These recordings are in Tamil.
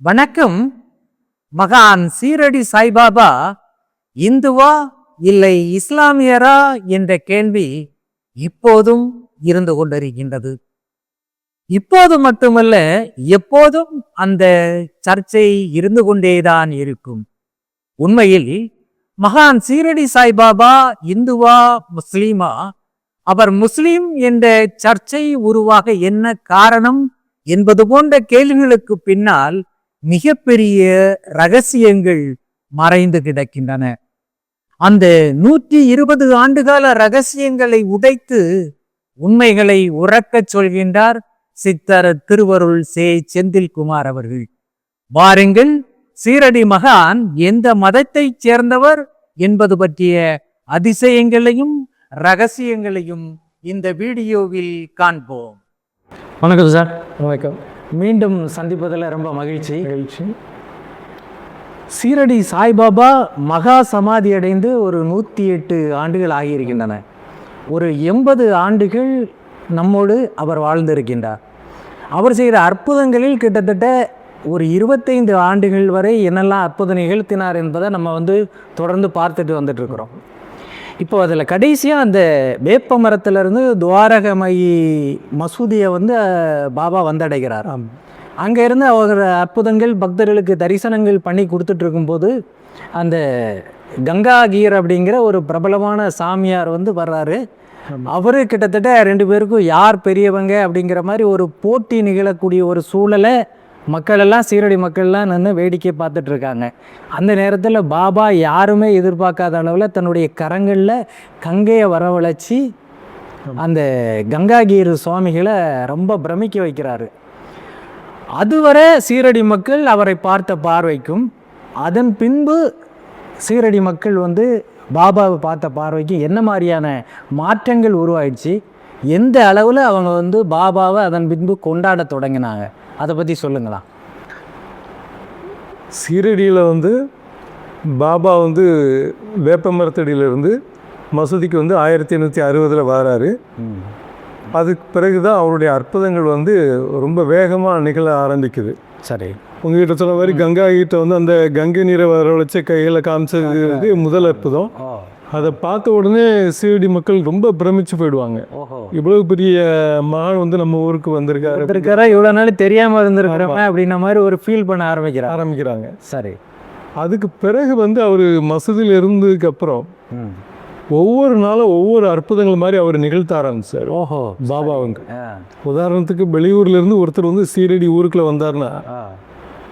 வணக்கம். மகான் சீரடி சாய்பாபா இந்துவா இல்லை இஸ்லாமியரா என்ற கேள்வி இப்போதும் இருந்து கொண்டிருக்கின்றது. இப்போது மட்டுமல்ல, எப்போதும் அந்த சர்ச்சை இருந்து கொண்டேதான் இருக்கும். உண்மையில் மகான் சீரடி சாய்பாபா இந்துவா முஸ்லீமா, அவர் முஸ்லீம் என்ற சர்ச்சை உருவாக என்ன காரணம் என்பது போன்ற கேள்விகளுக்கு பின்னால் மிகப்பெரிய ரகசியங்கள் மறைந்து கிடக்கின்றன. அந்த 120 ஆண்டுகால ரகசியங்களை உடைத்து உண்மைகளை உறக்கச் சொல்கின்றார் சித்தர் திருவருள் செந்தில்குமார் அவர்கள். வாருங்கள், சீரடி மகான் எந்த மதத்தைச் சேர்ந்தவர் என்பது பற்றிய அதிசயங்களையும் ரகசியங்களையும் இந்த வீடியோவில் காண்போம். வணக்கம் சார். வணக்கம். மீண்டும் சந்திப்பதில் ரொம்ப மகிழ்ச்சி. சீரடி சாய்பாபா மகா சமாதி அடைந்து ஒரு 108 ஆண்டுகள் ஆகியிருக்கின்றன. ஒரு 80 ஆண்டுகள் நம்மோடு அவர் வாழ்ந்திருக்கின்றார். அவர் செய்த அற்புதங்களில் கிட்டத்தட்ட ஒரு 25 ஆண்டுகள் வரை என்னெல்லாம் அற்புதம் நிகழ்த்தினார் என்பதை நம்ம தொடர்ந்து பார்த்துட்டு வந்துட்டு இருக்கிறோம். இப்போ அதில் கடைசியாக அந்த வேப்ப மரத்திலிருந்து துவாரகமயி மசூதியை பாபா வந்தடைகிறார். அங்கே இருந்து அவர் அற்புதங்கள் பக்தர்களுக்கு தரிசனங்கள் பண்ணி கொடுத்துட்டு இருக்கும்போது அந்த கங்காகீர் அப்படிங்கிற ஒரு பிரபலமான சாமியார் வர்றாரு. அவரு கிட்டத்தட்ட 2 பேருக்கும் யார் பெரியவங்க அப்படிங்கிற மாதிரி ஒரு போட்டி நிகழக்கூடிய ஒரு சூழலை மக்களெல்லாம் சீரடி மக்கள்லாம் நின்று வேடிக்கை பார்த்துட்டு இருக்காங்க. அந்த நேரத்தில் பாபா யாருமே எதிர்பார்க்காத அளவில் தன்னுடைய கரங்களில் கங்கையை வரவழைச்சி அந்த கங்காகீர் சுவாமிகளை ரொம்ப பிரமிக்க வைக்கிறாரு. அதுவரை சீரடி மக்கள் அவரை பார்த்த பார்வைக்கும் அதன் பின்பு சீரடி மக்கள் பாபாவை பார்த்த பார்வைக்கும் என்ன மாதிரியான மாற்றங்கள் உருவாயிடுச்சு, எந்த அளவில் அவங்க பாபாவை அதன் பின்பு கொண்டாட தொடங்கினாங்க, அதை பற்றி சொல்லுங்களா. சீரடியில் பாபா வேப்ப மரத்தடியிலிருந்து மசூதிக்கு 1860 வராரு. அதுக்கு பிறகு தான் அவருடைய அற்புதங்கள் ரொம்ப வேகமாக நிகழ ஆரம்பிக்குது. சரி, உங்ககிட்ட சொன்ன மாதிரி கங்கா கிட்ட அந்த கங்கை நீரை வரவழைச்ச கையில் காமிச்சது முதல் அற்புதம். அதை பார்த்த உடனே சீரடி மக்கள் ரொம்ப பிரமிச்சு போயிடுவாங்க. இவ்வளவு பெரிய மகான் நம்ம ஊருக்கு வந்திருக்காரு, இவ்வளோ நாள் தெரியாமல் இருந்திருக்கிறோம் அப்படின்ன மாதிரி ஒரு ஃபீல் பண்ண ஆரம்பிக்கிறாங்க. சரி, அதுக்கு பிறகு அவர் மசூதியில் இருந்ததுக்கு அப்புறம் ஒவ்வொரு நாளும் ஒவ்வொரு அற்புதங்கள் மாதிரி அவர் நிகழ்த்த ஆரம்பிச்சார். பாபா உதாரணத்துக்கு வெளியூர்ல இருந்து ஒருத்தர் சீரடி ஊருக்குள்ள வந்தார்னா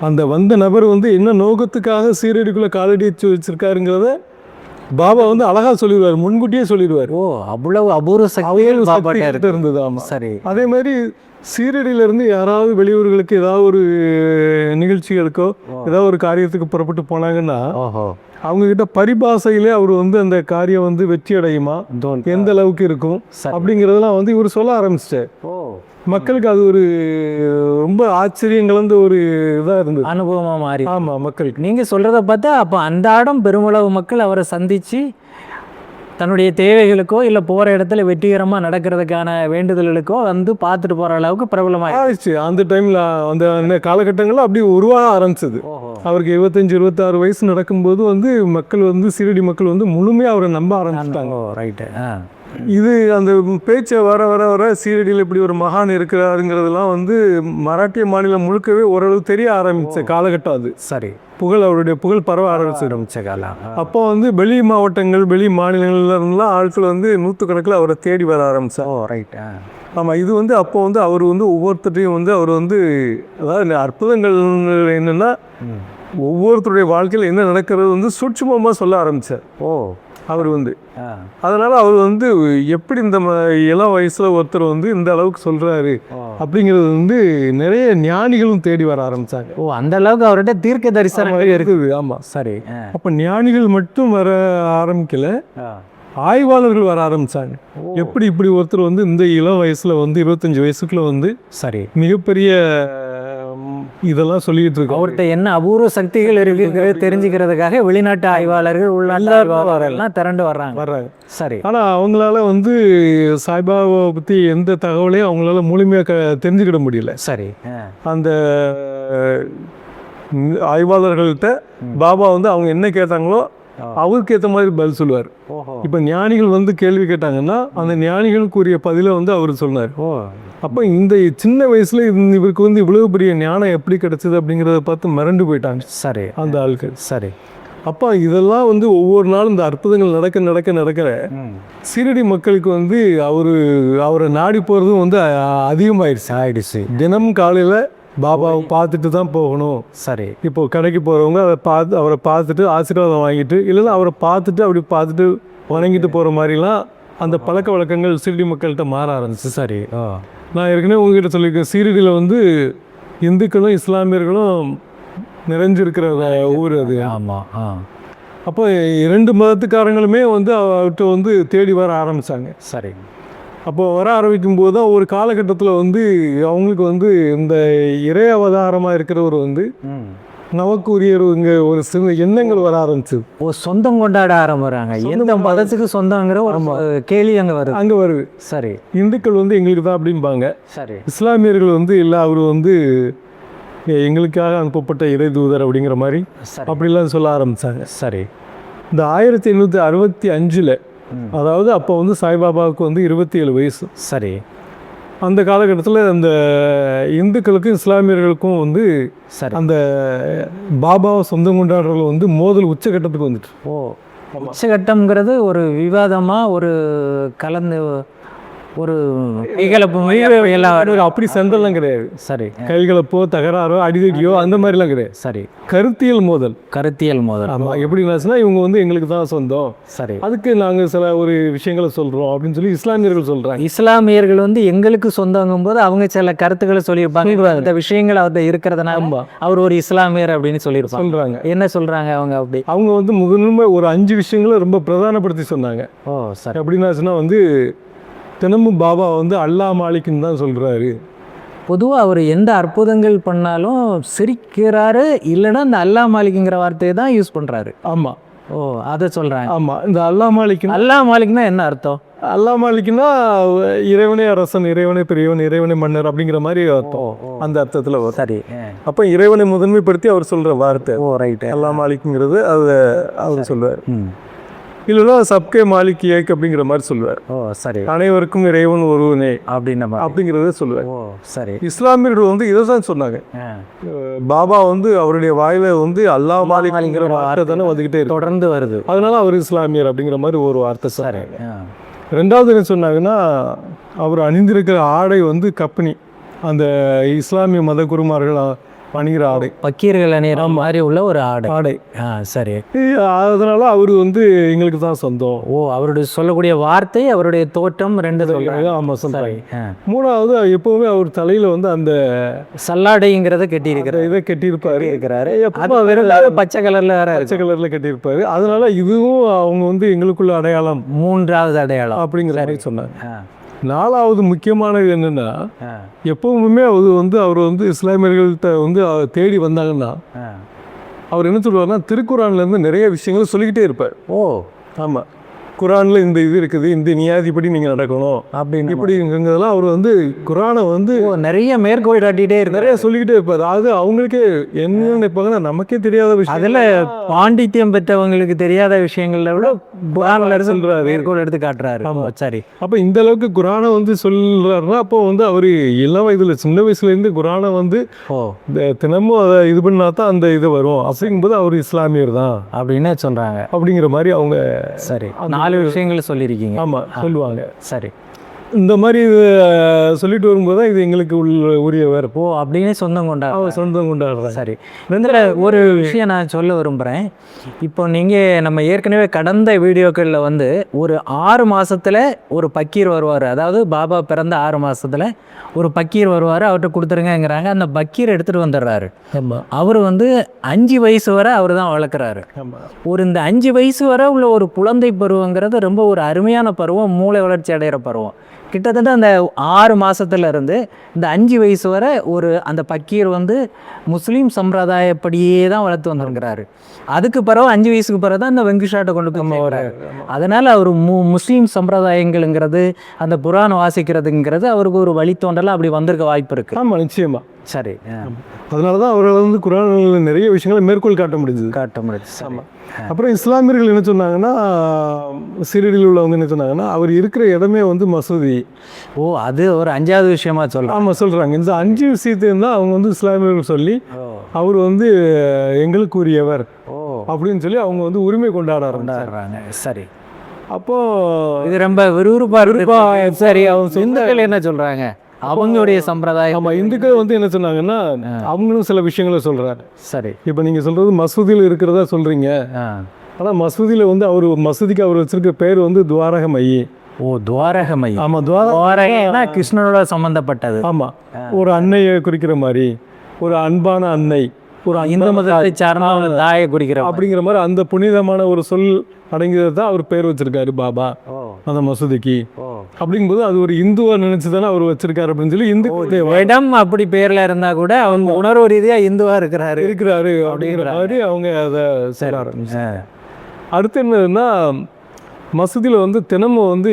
அந்த வந்த நபர் என்ன நோக்கத்துக்காக சீரடிக்குள்ள காலடி வச்சிருக்காருங்கிறத பாபா அழகா சொல்லிடுவார், முன்கூட்டியே சொல்லிடுவார். அவ்வளவு அபூர்வ சக்தி இருந்தது. ஆமா, சரி. அதே மாதிரி சீரடியில இருந்து யாராவது வெளியூர்களுக்கு ஏதாவது ஒரு நிகழ்ச்சிகளுக்கோ ஏதாவது ஒரு காரியத்துக்கு புறப்பட்டு போனாங்கன்னா அவங்க கிட்ட பரிபாசையிலே அவர் அந்த காரியம் வெற்றி அடையுமா, எந்த அளவுக்கு இருக்கும் அப்படிங்கறதெல்லாம் இவர் சொல்ல ஆரம்பிச்சிட்டார். மக்களுக்கு அது ஒரு ரொம்ப ஆச்சரியம் கலந்த ஒரு இதாக இருந்தது, அனுபவமா மாறி. ஆமா, மக்களுக்கு நீங்க சொல்றத பார்த்தா அப்போ அன்றாடம் பெருமளவு மக்கள் அவரை சந்திச்சு தன்னுடைய தேவைகளுக்கோ இல்லை போகிற இடத்துல வெற்றிகரமாக நடக்கிறதுக்கான வேண்டுதல்களுக்கோ பார்த்துட்டு போகிற அளவுக்கு பிரபலமாக ஆயிடுச்சு. அந்த டைமில் அந்த காலகட்டங்களில் அப்படி உருவாக ஆரம்பிச்சது. அவருக்கு 25-26 வயசு நடக்கும்போது மக்கள் சீரடி மக்கள் முழுமையாக அவரை நம்ப ஆரம்பிச்சிட்டாங்க. ரைட்டு. இது அந்த பேச்சை வர வர வர சீரடியில் இப்படி ஒரு மகான் இருக்கிறாருங்கிறதுலாம் மராட்டிய மாநிலம் முழுக்கவே ஓரளவு தெரிய ஆரம்பித்த காலகட்டம் அது. சரி, அவருடைய புகழ் பரவ ஆரம்பிச்ச காலம். அப்போ வெளி மாவட்டங்கள் வெளி மாநிலங்கள்ல இருந்தெல்லாம் ஆட்கள் நூற்றுக்கணக்கில் அவரை தேடி வர ஆரம்பிச்சார். ரைட். ஆமாம், இது அப்போ அவர் ஒவ்வொருத்தரையும் அவர் அதாவது அற்புதங்கள் என்னென்னா ஒவ்வொருத்தருடைய வாழ்க்கையில் என்ன நடக்கிறது சூட்சுமமாக சொல்ல ஆரம்பித்தார். அவர் அதனால அவர் எப்படி இந்த இளம் வயசுல ஒருத்தர் இந்த அளவுக்கு சொல்றாரு அப்படிங்கிறது நிறைய ஞானிகளும் தேடி வர ஆரம்பிச்சாங்க. அந்த அளவுக்கு அவர்கிட்ட தீர்க்க தரிசனம் இருக்குது. ஆமா, சரி. அப்ப ஞானிகள் மட்டும் வர ஆரம்பிக்கல, ஆய்வாளர்கள் வர ஆரம்பிச்சாங்க. எப்படி இப்படி ஒருத்தர் இந்த இளம் வயசுல 25 வயசுக்குள்ள சரி மிகப்பெரிய இதெல்லாம் சொல்லிட்டு இருக்கு. அவர்கிட்ட என்ன அபூர்வ சக்திகள் இருக்குங்கிறது தெரிஞ்சுக்கிறதுக்காக வெளிநாட்டு ஆய்வாளர்கள் உள்ள திரண்டு வர்றாங்க. சரி. ஆனா அவங்களால சாய்பாபா பத்தி எந்த தகவலையும் அவங்களால முழுமையாக தெரிஞ்சுக்கிட முடியல. சரி. அந்த ஆய்வாளர்கள்ட்ட பாபா வந்து அவங்க என்ன கேட்டாங்களோ அவருக்கு ஏற்ற மாதிரி பதில் சொல்லுவார். இப்போ ஞானிகள் வந்து கேள்வி கேட்டாங்கன்னா அந்த ஞானிகளுக்குரிய பதிலை வந்து அவர் சொன்னார். அப்போ இந்த சின்ன வயசுல இவருக்கு வந்து இவ்வளவு பெரிய ஞானம் எப்படி கிடைச்சது அப்படிங்கிறத பார்த்து மிரண்டு போயிட்டாங்க. சரி, அந்த ஆட்கள். சரி. அப்போ இதெல்லாம் வந்து ஒவ்வொரு நாளும் இந்த அற்புதங்கள் நடக்கிற சீரடி மக்களுக்கு வந்து அவரை நாடி போகிறதும் வந்து அதிகமாகிடுச்சு. தினமும் காலையில் பாபாவை பார்த்துட்டு தான் போகணும். சரி. இப்போ கடைக்கு போகிறவங்க அவரை பார்த்துட்டு ஆசீர்வாதம் வாங்கிட்டு, இல்லைன்னா அவரை பார்த்துட்டு வணங்கிட்டு போகிற மாதிரிலாம் அந்த பழக்க வழக்கங்கள் சீரடி மக்கள்கிட்ட மாற ஆரம்பிச்சு. சரி. நான் ஏற்கனவே உங்ககிட்ட சொல்லியிருக்கேன், சீரடியில் வந்து இந்துக்களும் இஸ்லாமியர்களும் நிறைஞ்சிருக்கிற ஊர் அது. ஆமாம். அப்போ 2 மதத்துக்காரங்களுமே வந்து அவர்கிட்ட வந்து தேடி வர ஆரம்பித்தாங்க. சரி. அப்போ வர ஆரம்பிக்கும் போது தான் ஒரு காலகட்டத்தில் வந்து அவங்களுக்கு வந்து இந்த இறை அவதாரமாக இருக்கிறவர் வந்து நமக்கு உரியவங்க ஒரு சில எண்ணங்கள் வர ஆரம்பிச்சு. சொந்தம் கொண்டாட ஆரம்பிறாங்க. எந்த மதத்துக்கு சொந்தங்கிற ஒரு கேள்வி அங்கே வருது. சரி. இந்துக்கள் வந்து எங்களுக்கு தான் அப்படிம்பாங்க. சரி. இஸ்லாமியர்கள் வந்து இல்லை, அவர் வந்து எங்களுக்காக அனுப்பப்பட்ட இறை தூதர் அப்படிங்கிற மாதிரி அப்படிலாம் சொல்ல ஆரம்பித்தாங்க. சரி. இந்த 1865 அதாவது அப்போ வந்து சாய்பாபாவுக்கு வந்து 27 வயசு. சரி. அந்த காலகட்டத்தில் அந்த இந்துக்களுக்கும் இஸ்லாமியர்களுக்கும் வந்து அந்த பாபாவை சொந்தம் கொண்டாடுறவங்க வந்து மோதல் உச்சகட்டத்துக்கு வந்துட்டு. உச்சகட்டம்ங்கிறது ஒரு விவாதமாக ஒரு கலந்து ஒரு அப்படி சண்டெல்லாம் கிடையாது. சரி. கைகலப்போ தகராறோ அடிதடியோ அந்த மாதிரிலாம் கிடையாது. சரி. கருத்தியல் மோதல். ஆமாம். எப்படின்னாச்சுன்னா இவங்க வந்து எங்களுக்கு தான் சொந்தம். சரி. அதுக்கு நாங்கள் சில ஒரு விஷயங்களை சொல்கிறோம் அப்படின்னு சொல்லி இஸ்லாமியர்கள் சொல்கிறாங்க. இஸ்லாமியர்கள் வந்து எங்களுக்கு சொந்தங்கும் போது அவங்க சில கருத்துக்களை சொல்லியிருப்பாங்க. அந்த விஷயங்கள் அவர்கிட்ட இருக்கிறதுனால அவர் ஒரு இஸ்லாமியர் அப்படின்னு சொல்றாங்க. என்ன சொல்றாங்க அவங்க வந்து முதன்மை ஒரு 5 விஷயங்களை ரொம்ப பிரதானப்படுத்தி சொன்னாங்க. சரி. எப்படின்னாச்சுன்னா வந்து தினமும் பாபா வந்து அல்லா மாலிக்குன்னு தான் சொல்கிறாரு. பொதுவாக அவர் எந்த அற்புதங்கள் பண்ணாலும் சிரிக்கிறாரு, இல்லைன்னா இந்த அல்லா மாலிக்குங்கிற வார்த்தையை தான் யூஸ் பண்ணுறாரு. ஆமாம். அதை சொல்கிறாங்க. ஆமாம். இந்த அல்லா மாலிக்னா என்ன அர்த்தம்? அல்லா மாலிக்குன்னா இறைவனே அரசன், இறைவனே பெரியவன், இறைவனே மன்னர் அப்படிங்கிற மாதிரி அர்த்தம். அந்த அர்த்தத்தில் வரும். சரி. அப்போ இறைவனை முதன்மைப்படுத்தி அவர் சொல்கிற வார்த்தை ரைட்டு. அல்லா மாலிக்குங்கிறது அதை அவர் சொல்லுவார். இல்லைன்னா சப்கே மாலிக் ஏக் அப்படிங்கிற மாதிரி சொல்லுவார். சரி. அனைவருக்கும் இறைவன் ஒருவனே அப்படிங்கிறத சொல்லுவார். சரி. இஸ்லாமியர்கள் வந்து இதை தான் சொன்னாங்க. பாபா வந்து அவருடைய வாயில வந்து அல்லா மாலிக்ங்கிற வார்த்தை தானே வந்துகிட்டே தொடர்ந்து வருது. அதனால அவர் இஸ்லாமியர் அப்படிங்கிற மாதிரி ஒரு வார்த்தை. சரி. 2வது என்ன சொன்னாங்கன்னா, அவர் அணிந்திருக்கிற ஆடை வந்து கப்பனி, அந்த இஸ்லாமிய மத குருமார்கள் அணிகிற ஆடை, பக்கீர்கள் அணிகிற மாதிரி உள்ள ஒரு ஆடை. சரி. அதனால அவர் வந்து எங்களுக்கு தான் சொந்தம். அவருடைய சொல்லக்கூடிய வார்த்தை, அவருடைய தோற்றம் 2 சொல்றாங்க. ஆமாம், சொல்றாங்க. 3வது எப்பவுமே அவர் தலையில வந்து அந்த சல்லாடைங்கிறத கட்டியிருப்பாரு. பச்சை கலர்ல கட்டியிருப்பாரு. அதனால இதுவும் அவங்க வந்து எங்களுக்குள்ள அடையாளம், 3வது அடையாளம் அப்படிங்கிற மாதிரி சொன்னாங்க. 4வது முக்கியமானது என்னன்னா, எப்பவுமே அவர் வந்து இஸ்லாமியர்கள்ட்ட வந்து தேடி வந்தாங்கன்னா அவர் என்ன சொல்லுவார்னா, திருக்குறான்ல இருந்து நிறைய விஷயங்களை சொல்லிக்கிட்டே இருப்பார். ஆமாம். குரானில் இந்த இது இருக்குது, இந்த நியாதிப்படி நீங்கள் நடக்கணும் அப்படின்னு இப்படிங்கிறதெல்லாம் அவர் வந்து குரானை வந்து நிறைய மேற்கோள் காட்டிகிட்டே இருக்கு, நிறைய சொல்லிக்கிட்டே இருப்பார். அது அவங்களுக்கே என்ன நினைப்பாங்கன்னா, நமக்கே தெரியாத விஷயம், அதில் பாண்டித்யம் பெற்றவங்களுக்கு தெரியாத விஷயங்கள்ல விட குரானில் சொல்கிறார், மேற்கோள் எடுத்து காட்டுறாரு. சரி. அப்போ இந்த அளவுக்கு குரானை வந்து சொல்கிறாருன்னா, அப்போ வந்து அவர் இளம் வயதில் சின்ன வயசுலேருந்து குரானை வந்து தினமும் அதை இது பண்ணா தான் அந்த இது வரும். அப்படிங்கும்போது அவர் இஸ்லாமியர் தான் அப்படின்னு சொல்கிறாங்க. அப்படிங்கிற மாதிரி அவங்க சரி 4 விஷயங்கள் சொல்லியிருக்கீங்க. ஆமாம், சொல்லுவாங்க. சரி. இந்த மாதிரி சொல்லிட்டு வரும்போது தான் இது எங்களுக்கு உரியவர் அப்படின்னு சொந்தம் கொண்டாடுறாங்க. சரி. இதில் ஒரு விஷயம் நான் சொல்ல விரும்புகிறேன். இப்போ நீங்கள் நம்ம ஏற்கனவே கடந்த வீடியோக்களில் வந்து ஒரு 6 மாதத்தில் ஒரு பக்கீர் வருவார், அதாவது பாபா பிறந்த 6 மாதத்தில் ஒரு பக்கீர் வருவார், அவர்கிட்ட கொடுத்துருங்கிறாங்க. அந்த பக்கீர் எடுத்துகிட்டு வந்துடுறாரு. அவர் வந்து 5 வயசு வரை அவர் தான் வளர்க்குறாரு. இந்த 5 வயசு வரை உள்ள ஒரு குழந்தை பருவங்கிறது ரொம்ப ஒரு அருமையான பருவம், மூளை வளர்ச்சி அடைகிற பருவம். கிட்டத்தட்ட அந்த 6 மாதத்துல இருந்து இந்த 5 வயசு வரை அந்த பக்கீர் வந்து முஸ்லீம் சம்பிரதாயப்படியே தான் வளர்த்து வந்துருக்கிறாரு. அதுக்கு பிறகு 5 வயசுக்கு பிறகு தான் இந்த வெங்குஷாட்டை கொண்டு போய் வர்றாரு. அதனால் அவர் முஸ்லீம் சம்பிரதாயங்கள்ங்கிறது, அந்த புராணம் வாசிக்கிறதுங்கிறது அவருக்கு ஒரு வழித்தோன்றலாம் அப்படி வந்திருக்க வாய்ப்பு இருக்குது. ஆமாம், நிச்சயமாக. சரி. அதனால தான் அவரால் வந்து குர்ஆனில் நிறைய விஷயங்களை மேற்கோள் காட்ட முடிஞ்சது. காட்ட முடியுது. சரி. அப்புறம் இஸ்லாமியர்கள் என்ன சொன்னாங்கன்னா, சீரடியில் உள்ளவங்க என்ன சொன்னாங்கன்னா, அவர் இருக்கிற இடமே வந்து மசூதி. ஓ, அது ஒரு 5வது விஷயமா சொல்கிறேன். ஆமாம் சொல்கிறாங்க. இந்த 5 விஷயத்தையும் தான் அவங்க வந்து இஸ்லாமியர்கள் சொல்லி அவர் வந்து எங்களுக்கு உரியவர் அப்படின்னு சொல்லி அவங்க வந்து உரிமை கொண்டாடுறாங்க. சரி. அப்போ இது ரொம்ப விறுவிறுப்பா. சரி, அவங்க இந்துக்கள் என்ன சொல்றாங்க? அவங்களுடைய சம்பிரதாயம். ஆமாம், இந்துக்கள் வந்து என்ன சொன்னாங்கன்னா, அவங்களும் சில விஷயங்களை சொல்கிறாங்க. சரி. இப்போ நீங்கள் சொல்கிறது மசூதியில் இருக்கிறதா சொல்கிறீங்க. ஆனால் மசூதியில் வந்து மசூதிக்கு அவர் வச்சிருக்க பேர் வந்து துவாரகமயி. ஓ, துவாரகமயி. ஆமாம், துவாரகம்னா கிருஷ்ணனோட சம்பந்தப்பட்டது. ஆமாம், ஒரு அன்னையை குறிக்கிற மாதிரி, ஒரு அன்பான அன்னை, ஒரு இந்து மதத்தை சார்ந்த ஒரு தாயை குறிக்கிற அப்படிங்கிற மாதிரி அந்த புனிதமான ஒரு சொல் அடங்கியதை தான் அவர் பேர் வச்சிருக்காரு பாபா அந்த மசூதிக்கு. அப்படிங்கும்போது அது ஒரு இந்துவா நினைச்சு தானே அவர் வச்சிருக்காரு அப்படின்னு சொல்லி இந்து இடம் அப்படி பேர்ல இருந்தா கூட அவங்க உணர்வு ரீதியா இந்துவா இருக்கிறாரு அப்படிங்கிற மாதிரி அவங்க அதை செய்ய ஆரம்பிச்சாங்க. அடுத்து என்னதுன்னா, மசூதியில் வந்து தினமும் வந்து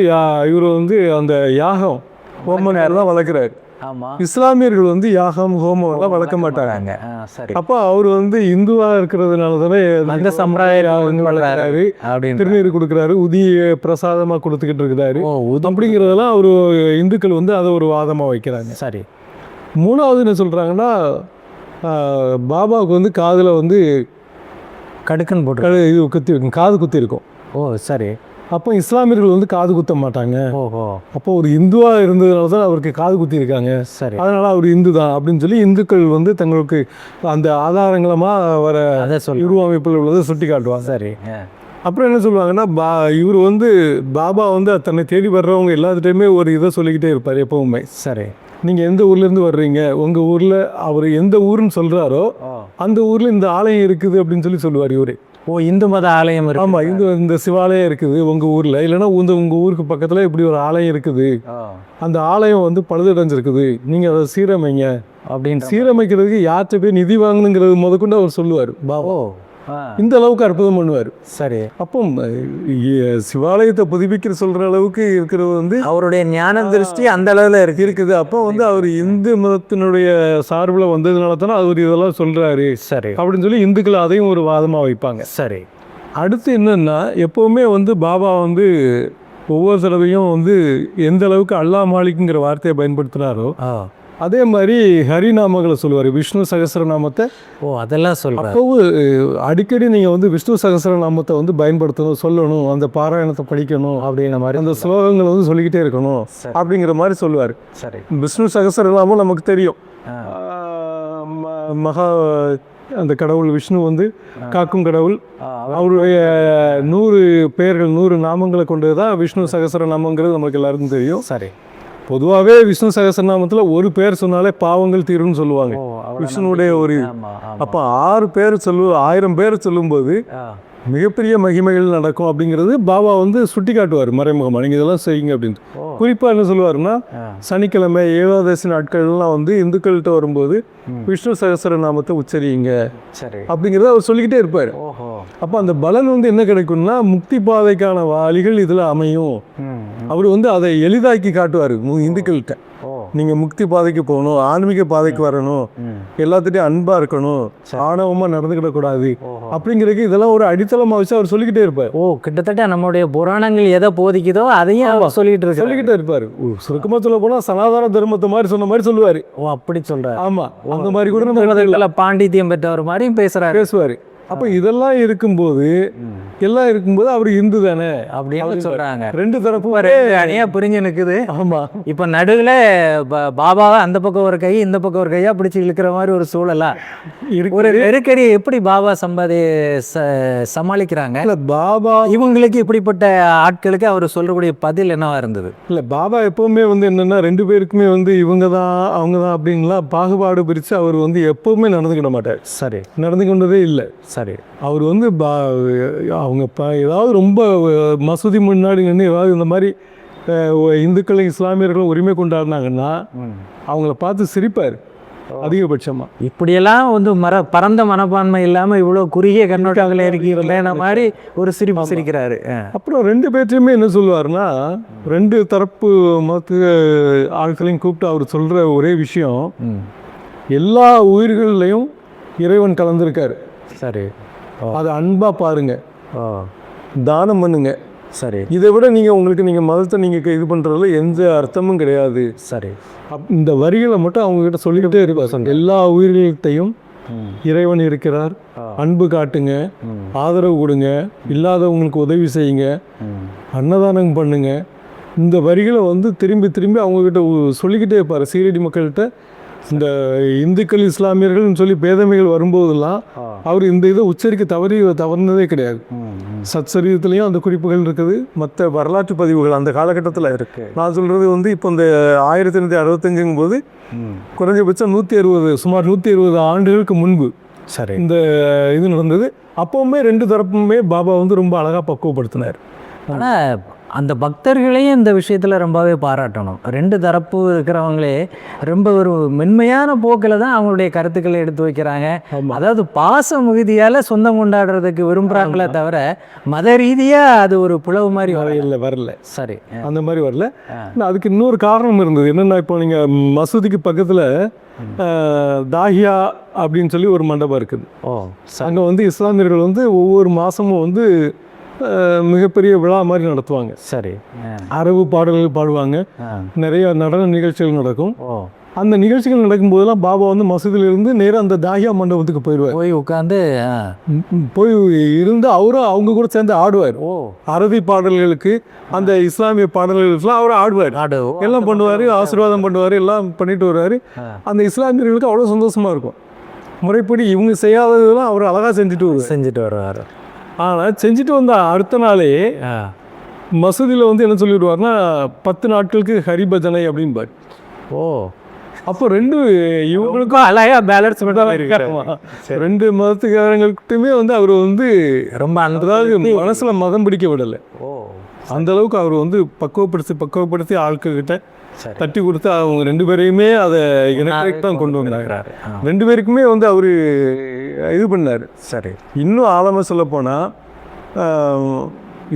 இவர் வந்து அந்த யாகம் ஹோமம் தான் வளர்க்குறாரு. இஸ்லாமியர்கள் வந்து யாகம் ஹோமம் எல்லாம் வளர்க்க மாட்டாங்க. அப்போ அவர் வந்து இந்துவா இருக்கிறதுனால தானே அந்த சம்பிரதாயம் வளர்க்குறாரு, திருநீர் கொடுக்குறாரு, உதிய பிரசாதமா கொடுத்துக்கிட்டு இருக்கிறாரு அப்படிங்கிறதெல்லாம் அவர் இந்துக்கள் வந்து அதை ஒரு வாதமாக வைக்கிறாங்க. சரி. 3வது என்ன சொல்கிறாங்கன்னா, பாபாவுக்கு வந்து காதில் வந்து கடுக்கன் போட்டு இது காது குத்தி இருக்கும். ஓ, சரி. அப்போ இஸ்லாமியர்கள் வந்து காது குத்த மாட்டாங்க. ஓஹோ. அப்போ ஒரு இந்துவாக இருந்ததுனால தான் அவருக்கு காது குத்தி இருக்காங்க. சரி. அதனால அவர் இந்து தான் அப்படின்னு சொல்லி இந்துக்கள் வந்து தங்களுக்கு அந்த ஆதாரங்களமாக வர உருவமைப்பில் உள்ளதை சுட்டி காட்டுவாங்க. சரி. அப்புறம் என்ன சொல்லுவாங்கன்னா, இவர் வந்து பாபா வந்து தன்னை தேடி வர்றவங்க எல்லாத்துட்டையுமே ஒரு இதை சொல்லிக்கிட்டே இருப்பார் எப்பவுமே. சரி. நீங்கள் எந்த ஊர்லேருந்து வர்றீங்க, உங்கள் ஊரில் அவர் எந்த ஊருன்னு சொல்கிறாரோ அந்த ஊரில் இந்த ஆலயம் இருக்குது அப்படின்னு சொல்லி சொல்லுவார் இவர். ஓ, இந்து மத ஆலயம் இருக்கு. ஆமாம், இந்த சிவாலயம் இருக்குது உங்கள் ஊரில், இல்லைன்னா உங்கள் ஊருக்கு பக்கத்தில் இப்படி ஒரு ஆலயம் இருக்குது, அந்த ஆலயம் வந்து பழுதடைஞ்சிருக்குது, நீங்கள் அதை சீரமைங்க அப்படின்னு. சீரமைக்கிறதுக்கு யார்கிட்ட போய் நிதி வாங்கணுங்கிறது முதற்கொண்டு அவர் சொல்லுவார் பாபா. இந்த அளவுக்கு அற்புதம் பண்ணுவார். சரி. அப்போ சிவாலயத்தை புதுப்பிக்கிற சொல்கிற அளவுக்கு இருக்கிறது வந்து அவருடைய ஞான திருஷ்டி அந்த அளவில் இருக்குது. அப்போ வந்து அவர் இந்து மதத்தினுடைய சார்பில் வந்ததுனால தானே அவர் இதெல்லாம் சொல்கிறாரு. சரி. அப்படின்னு சொல்லி இந்துக்கள் அதையும் ஒரு வாதமாக வைப்பாங்க. சரி. அடுத்து என்னன்னா, எப்போவுமே வந்து பாபா வந்து ஒவ்வொரு தடவையும் வந்து எந்த அளவுக்கு அல்லாஹ் மாலிக்குங்கிற வார்த்தையை பயன்படுத்துகிறாரோ அதே மாதிரி ஹரிநாமங்களை சொல்லுவார். விஷ்ணு சகஸ்ரநாமத்தை அதெல்லாம் சொல்லுவார். அப்போவும் அடிக்கடி நீங்கள் வந்து விஷ்ணு சகஸ்ரநாமத்தை வந்து பயன்படுத்தணும், சொல்லணும், அந்த பாராயணத்தை படிக்கணும் அப்படிங்கிற மாதிரி அந்த ஸ்லோகங்களை வந்து சொல்லிக்கிட்டே இருக்கணும் அப்படிங்கிற மாதிரி சொல்லுவார். சரி. விஷ்ணு சகஸ்ரநாமம் நமக்கு தெரியும். மகா அந்த கடவுள் விஷ்ணு வந்து காக்கும் கடவுள். அவருடைய 100 பெயர்கள் 100 நாமங்களை கொண்டது தான் விஷ்ணு சகஸ்ரநாமங்கிறது நமக்கு எல்லாருக்கும் தெரியும். சரி. பொதுவாகவே விஷ்ணு சகஸ்ரநாமத்தில் ஒரு பேர் சொன்னாலே பாவங்கள் தீரும்னு சொல்லுவாங்க விஷ்ணுவுடைய ஒரு. அப்போ 6 பேர் 1000 பேர் சொல்லும்போது மிகப்பெரிய மகிமைகள் நடக்கும் அப்படிங்கிறது பாபா வந்து சுட்டி காட்டுவார் மறைமுகமாக, நீங்கள் இதெல்லாம் செய்யுங்க அப்படின்ட்டு. குறிப்பாக என்ன சொல்லுவாருன்னா, சனிக்கிழமை ஏகாதசி நாட்கள்லாம் வந்து இந்துக்கள்கிட்ட வரும்போது விஷ்ணு சகஸ்ரநாமத்தை உச்சரியுங்க அப்படிங்கிறத அவர் சொல்லிக்கிட்டே இருப்பார். அப்போ அந்த பலன் வந்து என்ன கிடைக்கும்னா, முக்தி பாதைக்கான வழிகள் இதில் அமையும். அவர் வந்து அதை எளிதாக்கி காட்டுவார் இந்துக்கள்கிட்ட. நீங்கள் முக்தி பாதைக்கு போகணும், ஆன்மீக பாதைக்கு வரணும், எல்லாத்துட்டையும் அன்பாக இருக்கணும், ஆணவமாக நடந்துக்கிடக்கூடாது அப்படிங்கிறதுக்கு இதெல்லாம் ஒரு அடித்தளமாக வச்சு அவர் சொல்லிக்கிட்டே இருப்பார். கிட்டத்தட்ட நம்மளுடைய புராணங்கள் எதை போதிக்குதோ அதையும் சொல்லிக்கிட்டே இருப்பார். சுருக்கமாக சொல்ல போனால் சனாதன தர்மத்தை மாதிரி சொன்ன மாதிரி சொல்லுவார். அப்படி சொல்கிறார். ஆமாம், அந்த மாதிரி கூட நம்ம பாண்டித்யம் பெற்றவர் மாதிரியும் பேசுவார். அப்போ இதெல்லாம் இருக்கும்போது அவர் இந்து தானே அப்படின்னு சொல்றாங்க. 2 தரப்பு அணியா புரிஞ்சு நிற்குது. ஆமா. இப்ப நடுவில் பாபாவை அந்த பக்கம் ஒரு கை இந்த பக்கம் ஒரு கையா பிடிச்சி இழுக்கிற மாதிரி ஒரு சூழலா ஒரு நெருக்கடி எப்படி பாபா சமாளிக்கிறாங்க? இல்ல பாபா இவங்களுக்கு இப்படிப்பட்ட ஆட்களுக்கு அவர் சொல்லக்கூடிய பதில் என்னவா இருந்தது? இல்ல பாபா எப்பவுமே வந்து என்னன்னா 2 பேருக்குமே வந்து இவங்க தான் அவங்க தான் அப்படின்லாம் பாகுபாடு பிரித்து அவர் வந்து எப்பவுமே நடந்துக்கிட மாட்டார். சரி. நடந்து கொண்டதே இல்லை. சரி. அவர் வந்து அவங்க ஏதாவது ரொம்ப மசூதி முன்னாடி நின்று ஏதாவது இந்த மாதிரி இந்துக்களும் இஸ்லாமியர்களும் உரிமை கொண்டாடினாங்கன்னா அவங்கள பார்த்து சிரிப்பார் அதிகபட்சமாக. இப்படியெல்லாம் வந்து பரந்த மனப்பான்மை இல்லாமல் இவ்வளோ குறுகிய கண்ணோட்டங்களை இருக்கிற மாதிரி ஒரு சிரிப்பு சிரிக்கிறாரு. அப்புறம் 2 பேர்த்தையுமே என்ன சொல்லுவார்னா, 2 தரப்பு மத ஆட்களையும் கூப்பிட்டு அவர் சொல்கிற ஒரே விஷயம், எல்லா உயிர்கள்லையும் இறைவன் கலந்துருக்காரு. சரி. அதை அன்பாக பாருங்க, தானம் பண்ணுங்க. சரி. இதை விட நீங்கள் நீங்கள் மதத்தை நீங்கள் இது பண்ணுறதுல எந்த அர்த்தமும் கிடையாது. சரி. இந்த வரிகளை மட்டும் அவங்கக்கிட்ட சொல்லிக்கிட்டே இருப்பாங்க. எல்லா உயிர்கள்கிட்டையும் இறைவன் இருக்கிறார், அன்பு காட்டுங்க, ஆதரவு கொடுங்க, இல்லாதவங்களுக்கு உதவி செய்யுங்க, அன்னதானம் பண்ணுங்க. இந்த வரிகளை திரும்பி திரும்பி அவங்கக்கிட்ட சொல்லிக்கிட்டே இருப்பார். சீரடி மக்கள்கிட்ட இந்த இந்துக்கள் இஸ்லாமியர்கள்னு சொல்லி பேதமைகள் வரும்போதெல்லாம் அவர் இந்த இதை உச்சரிக்க தவறுனதே கிடையாது. சத்சரீரத்துலேயும் அந்த குறிப்புகள் இருக்குது, மற்ற வரலாற்று பதிவுகள் அந்த காலகட்டத்தில் இருக்குது. நான் சொல்கிறது இப்போ இந்த 1965 போது குறைஞ்சபட்சம் 160 சுமார் 160 ஆண்டுகளுக்கு முன்பு சரி இந்த இது நடந்தது. அப்போவுமே ரெண்டு தரப்புமே பாபா ரொம்ப அழகாக பக்குவப்படுத்தினார். ஆனால் அந்த பக்தர்களையும் இந்த விஷயத்தில் ரொம்பவே பாராட்டணும். ரெண்டு தரப்பு இருக்கிறவங்களே ரொம்ப ஒரு மென்மையான போக்கில் தான் அவங்களுடைய கருத்துக்களை எடுத்து வைக்கிறாங்க. அதாவது பாச மிகுதியால் சொந்தம் கொண்டாடுறதுக்கு விரும்புகிறாங்களே தவிர மத ரீதியாக அது ஒரு புலவு மாதிரி வரல. சரி, அந்த மாதிரி வரல. அதுக்கு இன்னொரு காரணம் இருந்தது. என்னென்னா, இப்போ நீங்கள் மசூதிக்கு பக்கத்தில் தாஹியா அப்படின்னு சொல்லி ஒரு மண்டபம் இருக்குது. அங்கே இஸ்லாமியர்கள் ஒவ்வொரு மாதமும் மிகப்பெரிய விழா மாதிரி நடத்துவாங்க. சரி. அரபு பாடல்கள் பாடுவாங்க, நிறைய நடன நிகழ்ச்சிகள் நடக்கும். அந்த நிகழ்ச்சிகள் நடக்கும்போதெல்லாம் பாபா மசூதியிலிருந்து நேராக அந்த தாஹியா மண்டபத்துக்கு போயிடுவார். போய் உட்காந்து போய் இருந்து அவங்க கூட சேர்ந்து ஆடுவார். அரபி பாடல்களுக்கு அந்த இஸ்லாமிய பாடல்களுக்குலாம் அவர் ஆடுவார், எல்லாம் பண்ணுவார், ஆசீர்வாதம் பண்ணுவார், எல்லாம் பண்ணிட்டு வருவார். அந்த இஸ்லாமியர்களுக்கு அவ்வளோ சந்தோஷமாக இருக்கும். முறைப்படி இவங்க செய்யாததெல்லாம் அவர் அழகாக செஞ்சுட்டு வருவார். ஆனால் செஞ்சுட்டு வந்த அடுத்த நாளே மசூதியில் என்ன சொல்லிவிடுவார்னா, 10 நாட்களுக்கு ஹரிபஜனை அப்படின்பார். அப்போ இவங்களுக்கும் அழகா பேலன்ஸ் ரெண்டு மதத்துக்காரங்கள்கிட்டயுமே அவர் ரொம்ப அதாவது மனசுல மதம் பிடிக்க விடலை. அந்த அளவுக்கு அவர் பக்குவப்படுத்தி ஆட்கள்கிட்ட தட்டி கொடுத்து அவங்க ரெண்டு பேரையுமே அதை இனக்கு தான் கொண்டு வந்தாங்க. ரெண்டு பேருக்குமே அவர் இது பண்ணார். சரி. இன்னும் ஆழமாக சொல்ல போனால்,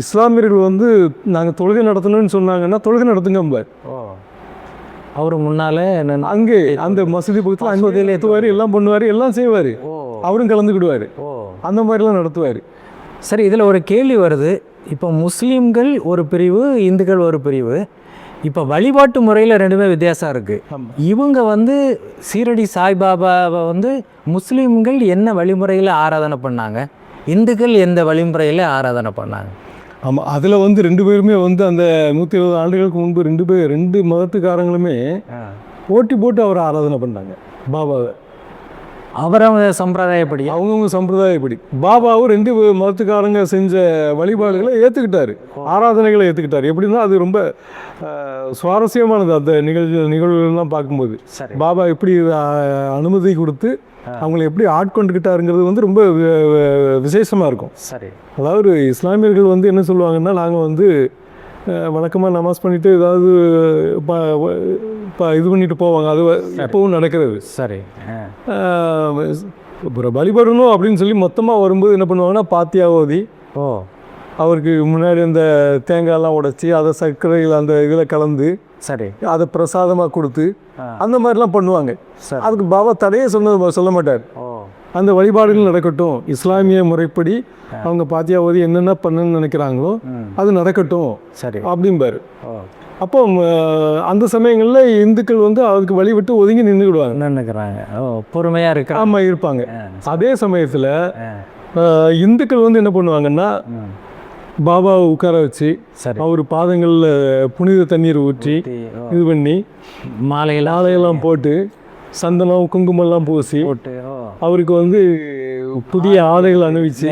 இஸ்லாமியர்கள் நாங்கள் தொழுகை நடத்தணும்னு சொன்னாங்கன்னா தொழுகை நடத்துங்கம்பார். அவர் முன்னாலே அங்கே அந்த மசூதி பக்கத்தில் அங்கே ஏற்றுவார், எல்லாம் பண்ணுவார், எல்லாம் செய்வார், அவரும் கலந்துக்கிடுவார், அந்த மாதிரிலாம் நடத்துவார். சரி, இதில் ஒரு கேள்வி வருது. இப்போ முஸ்லீம்கள் ஒரு பிரிவு, இந்துக்கள் ஒரு பிரிவு. இப்போ வழிபாட்டு முறையில் ரெண்டுமே வித்தியாசம் இருக்குது. இவங்க சீரடி சாய்பாபாவை முஸ்லீம்கள் என்ன வழிமுறையில் ஆராதனை பண்ணாங்க, இந்துக்கள் எந்த வழிமுறையில் ஆராதனை பண்ணாங்க? ஆமாம், அதில் ரெண்டு பேருமே அந்த 120 ஆண்டுகளுக்கு முன்பு ரெண்டு மதத்துக்காரங்களுமே போட்டி போட்டு அவரை ஆராதனை பண்ணாங்க பாபாவை. அவரவங்க சம்பிரதாயப்படி, அவங்கவுங்க சம்பிரதாயப்படி பாபாவும் ரெண்டு மதத்துக்காரங்க செஞ்ச வழிபாடுகளை ஏற்றுக்கிட்டாரு, ஆராதனைகளை ஏற்றுக்கிட்டாரு. எப்படின்னா அது ரொம்ப சுவாரஸ்யமானது. அந்த நிகழ்வுகள்லாம் பார்க்கும்போது பாபா எப்படி அனுமதி கொடுத்து அவங்களை எப்படி ஆட்கொண்டுக்கிட்டாருங்கிறது ரொம்ப விசேஷமாக இருக்கும். சரி. அதாவது இஸ்லாமியர்கள் என்ன சொல்லுவாங்கன்னா, நாங்கள் வழக்கமாக நமாஸ் பண்ணிவிட்டு ஏதாவது இது பண்ணிட்டு போவாங்க, அது எப்பவும் நடக்கிறது. சரி. அப்புறம் வழிபடணும் அப்படின்னு சொல்லி மொத்தமாக வரும்போது என்ன பண்ணுவாங்கன்னா, பாத்தியா ஓதி அவருக்கு முன்னாடி அந்த தேங்காயெல்லாம் உடைச்சி அதை சர்க்கரையில் அந்த இதில் கலந்து சரி அதை பிரசாதமாக கொடுத்து அந்த மாதிரிலாம் பண்ணுவாங்க. அதுக்கு பாபா தடையே சொல்ல மாட்டார். அந்த வழிபாடுகள் நடக்கட்டும், இஸ்லாமிய முறைப்படி அவங்க பாத்தியா ஓதி என்னென்ன பண்ணணும்னு நினைக்கிறாங்களோ அது நடக்கட்டும் சரி அப்படிம்பாரு. அப்போ அந்த சமயங்களில் இந்துக்கள் அதுக்கு வழி விட்டு ஒதுங்கி நின்றுக்கிடுவாங்க, நின்றுக்கிறாங்க, பொறுமையாக இருக்கு. ஆமாம், இருப்பாங்க. அதே சமயத்தில் இந்துக்கள் என்ன பண்ணுவாங்கன்னா, பாபாவை உட்கார வச்சு அவர் பாதங்களில் புனித தண்ணீர் ஊற்றி இது பண்ணி மாலையெல்லாம் போட்டு சந்தனம் குங்குமம்லாம் பூசி அவருக்கு புதிய ஆடைகள் அணிவிச்சு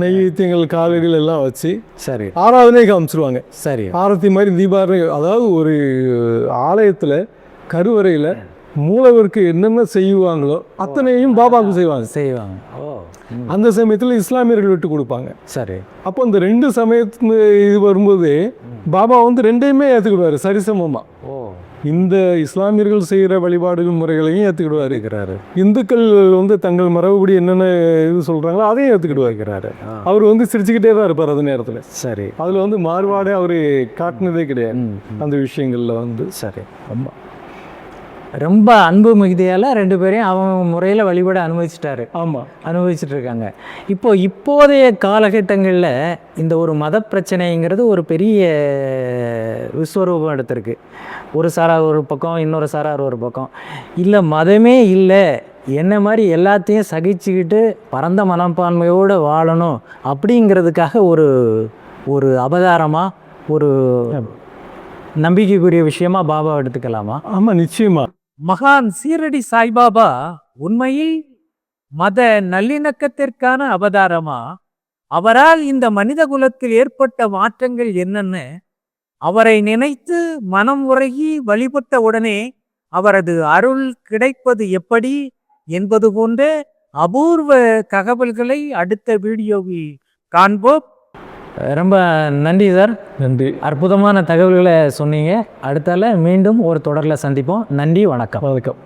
நைவேத்தியங்கள் காலைகள் எல்லாம் வச்சு சரி ஆராதனை காமிச்சிருவாங்க. சரி. ஆரத்தி மாதிரி தீபாரணை. அதாவது ஒரு ஆலயத்தில் கருவறையில் மூலவருக்கு என்னென்ன செய்வாங்களோ அத்தனையும் பாபாவுக்கு செய்வாங்க. அந்த சமயத்தில் இஸ்லாமியர்கள் விட்டு கொடுப்பாங்க. சரி. அப்போ இந்த ரெண்டு சமயத்து இது வரும்போது பாபா ரெண்டையுமே ஏற்றுக்கிடுவார் சரிசமமாக. இந்த இஸ்லாமியர்கள் செய்கிற வழிபாடுகள் முறைகளையும் ஏற்றுக்கிடுவார், இந்துக்கள் தங்கள் மரபுபடி என்னென்ன இது சொல்கிறாங்களோ அதையும் ஏற்றுக்கிடுவார். அவர் சிரிச்சுக்கிட்டே தான் இருப்பார் அந்த நேரத்தில். சரி. அதில் மாறுபாடே அவர் காட்டினதே கிடையாது அந்த விஷயங்களில். சரி. ஆமாம். ரொம்ப அன்பு மிகுதியால் 2 பேரையும் அவன் முறையில் வழிபட அனுமதிச்சிட்டாரு. ஆமாம். அனுபவிச்சுட்டு இருக்காங்க. இப்போதைய காலகட்டங்களில் இந்த ஒரு மத பிரச்சனைங்கிறது ஒரு பெரிய விஸ்வரூபம் எடுத்திருக்கு. ஒரு சாரார் ஒரு பக்கம், இன்னொரு சாரார் ஒரு பக்கம். இல்லை மதமே இல்லை, என்ன மாதிரி எல்லாத்தையும் சகிச்சுக்கிட்டு பரந்த மனப்பான்மையோடு வாழணும் அப்படிங்கிறதுக்காக ஒரு ஒரு அவதாரமாக, ஒரு நம்பிக்கைக்குரிய விஷயமா பாபா எடுத்துக்கலாமா? ஆமாம், நிச்சயமா. மகான் சீரடி சாய்பாபா உண்மையில் மத நல்லிணக்கத்திற்கான அவதாரமா? அவரால் இந்த மனித குலத்தில் ஏற்பட்ட மாற்றங்கள் என்னன்னு அவரை நினைத்து மனம் உருகி வழிபட்ட உடனே அவரது அருள் கிடைப்பது எப்படி என்பது போன்ற அபூர்வ தகவல்களை அடுத்த வீடியோவில் காண்போம். ரொம்ப நன்றி சார். நன்றி. அற்புதமான தகவல்களை சொன்னீங்க. அடுத்தால மீண்டும் ஒரு தொடரில் சந்திப்போம். நன்றி, வணக்கம். வணக்கம்.